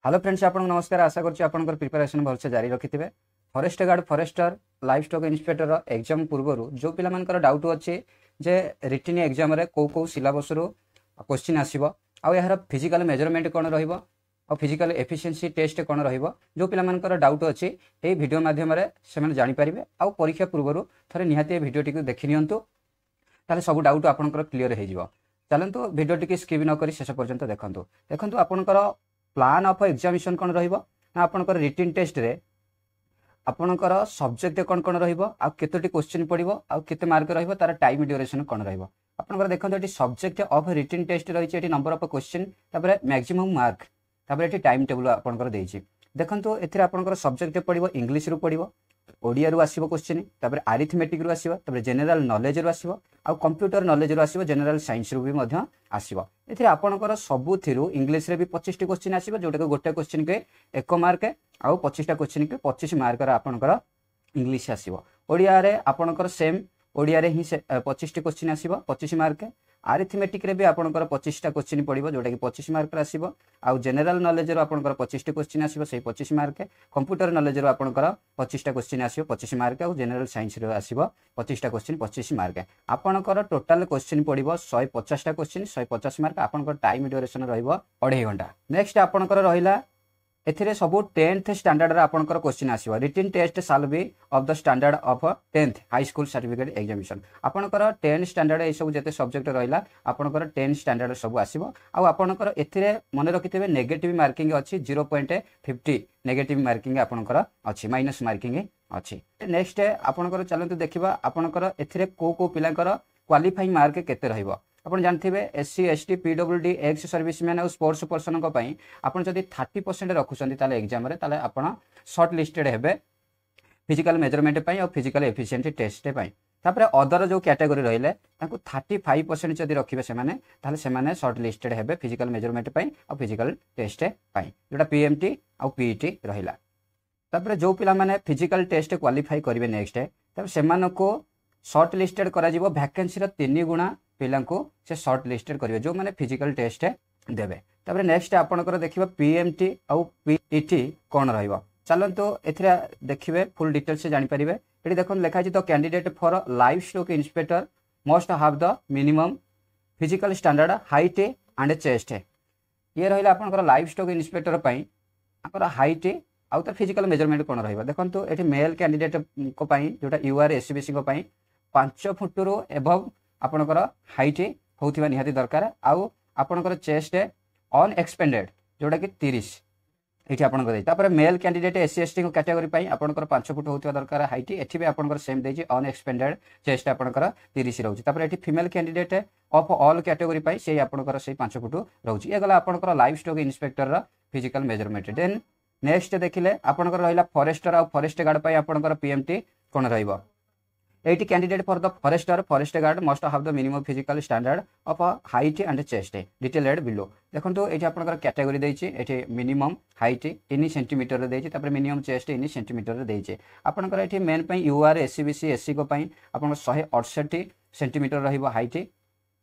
Hello friends, आपको नमस्कार। आशा करछि आपनकर प्रिपरेशन भलसे जारी रखिथिबे। Forest guard forester livestock inspector exam पूर्व जो पिला मानकर डाउट अछि जे रिटन एग्जाम रे को सिलेबस रो क्वेश्चन आसीबो आ यार फिजिकल मेजरमेंट कोन रहइबो और फिजिकल एफिशिएंसी टेस्ट कोन रहइबो, जो पिला मानकर डाउट अछि ए वीडियो माध्यम रे से माने जानि परिबे। आ परीक्षा पूर्व थरे निहाती वीडियो टिक देखि नियंतु, ताले सब डाउट आपनकर क्लियर हे जिवो। चलंतु वीडियो टिक स्किप न करी शेष पर्यंत देखंतु। देखंतु आपनकर प्लान ऑफ एग्जामिनेशन कोन रहइबो ना आपनकर रिटन टेस्ट रे आपनकर सब्जेक्ट कोन कोन रहइबो आ केतोटी क्वेश्चन पडिबो आ केते मार्क रहइबो, तार टाइम ड्यूरेशन कोन रहइबो। आपनकर देखंतु एटी सब्जेक्ट ऑफ रिटन टेस्ट रहिछि, एटी नंबर ऑफ क्वेश्चन तापर मैक्सिमम मार्क तापर एटी टाइम टेबल आपनकर देइछि। देखंतु एथिरे आपनकर सब्जेक्ट पडिबो इंग्लिश रु पडिबो, ओडिया रु आसीबो क्वेश्चन, तापर अरिथमेटिक रु आसीबो, तापर जनरल नॉलेज रु आसीबो आ कंप्यूटर नॉलेज रु आसीबो, जनरल साइंस रु भी मध्य आसीबो। एथिरे आपनकर सबु थिरु इंग्लिश रे भी 25 टी क्वेश्चन आसीबो, जोटा के गोटे क्वेश्चन के 1 मार्क आ 25 टा क्वेश्चन के 25 मार्क रा आपनकर इंग्लिश आसीबो। ओडिया रे आपनकर सेम ओडिया रे ही 25 टी क्वेश्चन आसीबो 25 मार्क। अरिथमेटिक रे भी आपनकर 25 टा क्वेश्चन पडिबो, जोटा कि 25 मार्क रा आसीबो। आ जनरल नॉलेज रो आपनकर 25 टी क्वेश्चन आसीबो, सेही 25 मार्क। कंप्यूटर नॉलेज रो आपनकर 25 टा क्वेश्चन आसीबो 25 मार्क आ जनरल साइंस रो आसीबो 25 टा क्वेश्चन 25 मार्क। आपनकर टोटल क्वेश्चन पडिबो 150 टा क्वेश्चन 150 मार्क। आपनकर टाइम ड्यूरेशन रहइबो 2.5 घंटा। नेक्स्ट आपनकर रहिला एथिरे सबु 10th स्टैंडर्ड रा आपनकर क्वेश्चन आसीबो। Written test shall be of the standard of 10th high school certificate examination. आपनकर 10 स्टैंडर्ड ए सब जते सब्जेक्ट रहिला आपनकर 10 स्टैंडर्ड सब आसीबो। आ आपनकर एथिरे मने रखिथिबे नेगेटिव मार्किंग अछि 0.50 नेगेटिव मार्किंग आपनकर अछि, माइनस मार्किंग अछि। नेक्स्ट आपनकर चलंतु देखिबा आपनकर एथिरे को पिलांकर क्वालिफाइंग मार्क केते रहइबो। आपण जानथिबे SC ST PWD ex serviceman और स्पोर्ट्स पर्सन को पई आपण जदी 30% रखुछंती ताले एग्जाम रे ताले आपण शॉर्ट लिस्टेड हेबे फिजिकल मेजरमेंट पई और फिजिकल एफिशिएंसी टेस्ट पई। तापरे अदर जो कैटेगरी रहिले ताकू 35% जदी रखिबे से माने ताले से माने शॉर्ट लिस्टेड हेबे फिजिकल मेजरमेंट पई और फिजिकल टेस्ट पई, जोटा पीएमटी और पीईटी रहिला। तापरे जो पिला माने फिजिकल टेस्ट क्वालिफाई करिवे नेक्स्ट तब से मानको शॉर्ट लिस्टेड करा जिवो। वैकेंसी रो 3 गुणा पिलांको से शॉर्ट लिस्टेड करिवे जो माने फिजिकल टेस्ट देबे। तापरे नेक्स्ट आपनकर देखिबा पीएमटी और पीईटी कोन रहइबो। चलंतो एथिरा देखिबे फुल डिटेल से जानि परिबे। एठी देखन लिखा छि तो candidate for life stock inspector must have the minimum physical standard height and chest. ये रहिला आपनकर लाइफ स्टॉक इंस्पेक्टर पई आपन हाइट आउ त फिजिकल मेजरमेंट कोन रहइबो। देखंतु एठी मेल कैंडिडेट को पई जोटा यूआर एसबीसी को पई 5 फुट रो एबव आपनकर हाइट होथिबा निहाती दरकार। आउ आपनकर चेस्ट अनएक्सपेंडेड जोटा कि 30 एठी आपनकर देइ। तापर मेल कैंडिडेट एससी एसटी को कैटेगरी पई आपनकर 5 फुट होथिबा दरकार हाइट। एठी भी आपनकर सेम देइ अनएक्सपेंडेड चेस्ट आपनकर 30 रहउची। तापर एठी female candidate of all category पई सेही आपनकर सेही 5 फुट रहउची। ए गला आपनकर लाइफ स्टॉक इंस्पेक्टर रा फिजिकल मेजरमेंट। देन नेक्स्ट देखिले आपनकर रहिला फॉरेस्टर और फॉरेस्ट गार्ड पई आपनकर पीएमटी कोन रहइबो। एटी candidate for the forester forest guard must have the minimum physical standard of height and chest detailed below. देखंतु एठी आपनकर कैटेगरी देइछि। एठी मिनिमम हाइट इन सेंटीमीटर रे देइछि, तापर मिनिमम चेस्ट इन सेंटीमीटर रे देइछि। आपनकर एठी मेन पई यूआर एससीबीसी एससी को पई आपन 168 सेंटीमीटर रहिबो हाइट।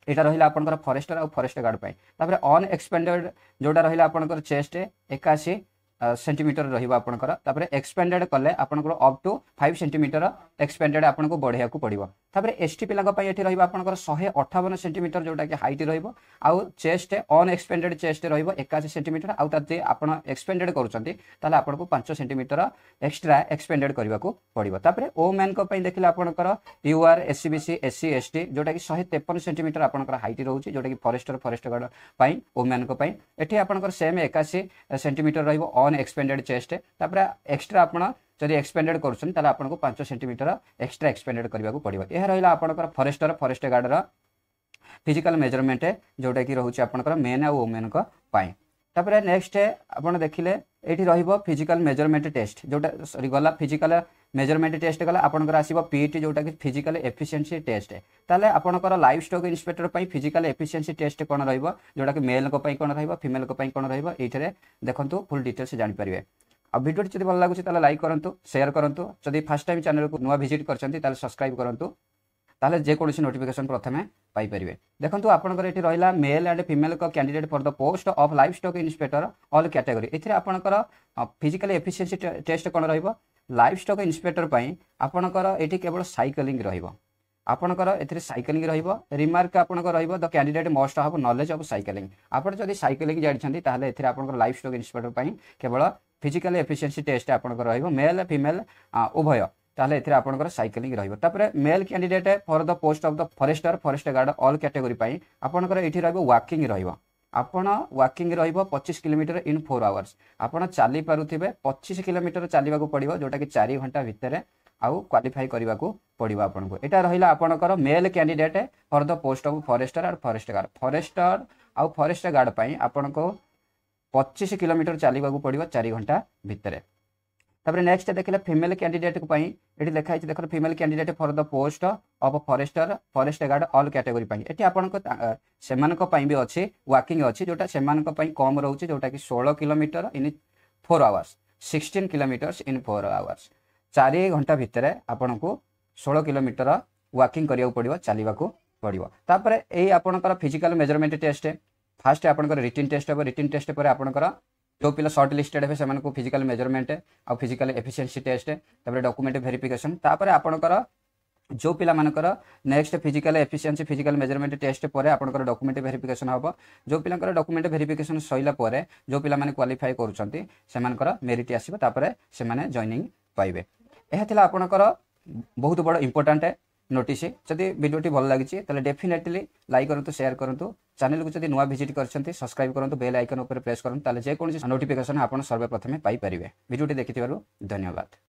एटा रहिला आपनकर फॉरेस्टर और फॉरेस्ट गार्ड पई। तापर अनएक्सपेंडेड जोटा रहिला आपनकर चेस्ट 81 सेंटीमीटर रहिबा आपनकर। तापर एक्सपेंडेड कले आपनकर अप टू 5 सेंटीमीटर एक्सपेंडेड आपनको बढ़िया को पड़िबो। तापर एसटी पिला को पई एठी रहिबा आपनकर 158 सेंटीमीटर जोटा कि हाइट रहिबो। आउ चेस्ट अनएक्सपेंडेड चेस्ट रहिबो 81 सेंटीमीटर। आउ ताते आपण एक्सपेंडेड करूचंती ताले आपनको 5 सेंटीमीटर एक्स्ट्रा एक्सपेंडेड करबा को पड़िबो। तापर ओ मैन को पई देखिला आपनकर यूआर एससीबीसी एससी एसटी जोटा कि 153 सेंटीमीटर आपनकर हाइट रहउची, जोटा कि फॉरेस्टर फॉरेस्ट गार्ड पई ओ मैन को पई एठी आपनकर सेम 81 सेंटीमीटर रहिबो एक्सपेंडेड चेस्ट। तापर एक्स्ट्रा आपण जदि एक्सपेंडेड करछन ताले आपनको 5 सेंटीमीटर एक्स्ट्रा एक्सपेंडेड करबा को पड़िबो। एह रहिला आपनकर फॉरेस्टर फॉरेस्ट गार्ड रा फिजिकल मेजरमेंट जोटा कि रहउची आपनकर मेन आ वुमेन को पाई। तापर नेक्स्ट आपण देखिले एठी रहिबो फिजिकल मेजरमेंट टेस्ट जोटा सॉरी गला फिजिकल मेजरमेंट टेस्ट गला आपनकर आसीबो पीईटी जोटा कि फिजिकल एफिशिएंसी टेस्ट। ताले आपनकर लाइफ स्टॉक इंस्पेक्टर पई फिजिकल एफिशिएंसी टेस्ट कोन रहइबो, जोटा कि मेल को पई कोन रहइबो फीमेल को पई कोन रहइबो। एठरे देखंतु फुल डिटेल से जानि परिबे। आ वीडियो जदि भल लागुची ताले लाइक करंतु शेयर करंतु। जदि फर्स्ट टाइम चैनल को नुवा विजिट करचंती ताले सब्सक्राइब करंतु। ताले जे कोनोसी नोटिफिकेशन प्रथमे पाई परिवे। देखंतु आपनकर एठी रहिला मेल एंड फीमेल को candidate for the post of livestock inspector all category. एथिरे आपनकर फिजिकल एफिशिएंसी टेस्ट कोन रहइबो लाइफ स्टॉक इंस्पेक्टर पई आपनकर एठी केवल साइक्लिंग रहइबो। आपनकर एथिरे साइक्लिंग रहइबो। रिमार्क आपनकर रहइबो the candidate must have knowledge of cycling. आपण जदि साइक्लिंग जानिछन्ती ताले एथिरे आपनकर लाइफ स्टॉक इंस्पेक्टर पई केवल फिजिकल एफिशिएंसी टेस्ट आपनकर रहइबो मेल फीमेल उभय ताले एथिरे आपनकर साइक्लिंग रहइबो। तापरे male candidate for the post of the forester forest guard all category पई आपनकर एठी रहइबो वॉकिंग रहइबो। आपण वॉकिंग रहइबो 25 किलोमीटर इन 4 आवर्स। आपण चाली पारुथिबे 25 किलोमीटर चालिबाकू पड़िबो जोटा कि 4 घंटा भितरे आउ क्वालिफाई करबाकू पड़िबो आपनको। एटा रहिला आपनकर male candidate for the post of forester और फॉरेस्ट गार्ड। फॉरेस्टर आउ फॉरेस्ट गार्ड पई आपनको 25 किलोमीटर चालिबाकू पड़िबो 4 घंटा भितरे। तापरे नेक्स्ट देखिले फीमेल कैंडिडेट को पई एठी लिखा है देखो female candidate for the post of forester forest guard all category पई। एठी आपनको सेमानको पई भी अछि वॉकिंग अछि जोटा सेमानको पई कम रहउछि जोटा कि 16 kilometre in 4 hours 16 kilometres in 4 hours. 4 घंटा भितरे आपनको 16 किलोमीटर वॉकिंग करिया पड़िबो चालिबाकू पड़िबो। तापरे एई आपनकर फिजिकल मेजरमेंट टेस्ट फास्ट आपनकर रिटन टेस्ट हो। रिटन टेस्ट पर आपनकर जो पिला शॉर्ट लिस्टेड है सेमानको फिजिकल मेजरमेंट आ फिजिकल एफिशिएंसी टेस्ट तापर डॉक्यूमेंट वेरिफिकेशन तापर आपनकर जो पिला मानकर next physical efficiency physical measurement test पर आपनकर डॉक्यूमेंट वेरिफिकेशन होबो। जो पिलांकर डॉक्यूमेंट वेरिफिकेशन सइला परे जो पिला माने क्वालिफाई करूछंती सेमानकर मेरिट आसीबो तापर सेमाने जॉइनिंग पाइबे। एहा थिला आपनकर बहुत बड़ इंपोर्टेंट नोटिस। जदि वीडियोटी भल लागिछि ताले डेफिनेटली लाइक करंतु शेयर करंतु। चैनल को जदि नुआ विजिट करछंती सब्सक्राइब करंतु बेल आइकन ऊपर प्रेस करंतु ताले जे कोनोसी नोटिफिकेशन आपण सर्वप्रथमे पाई परिबे। वीडियोटी देखिथिबारु धन्यवाद।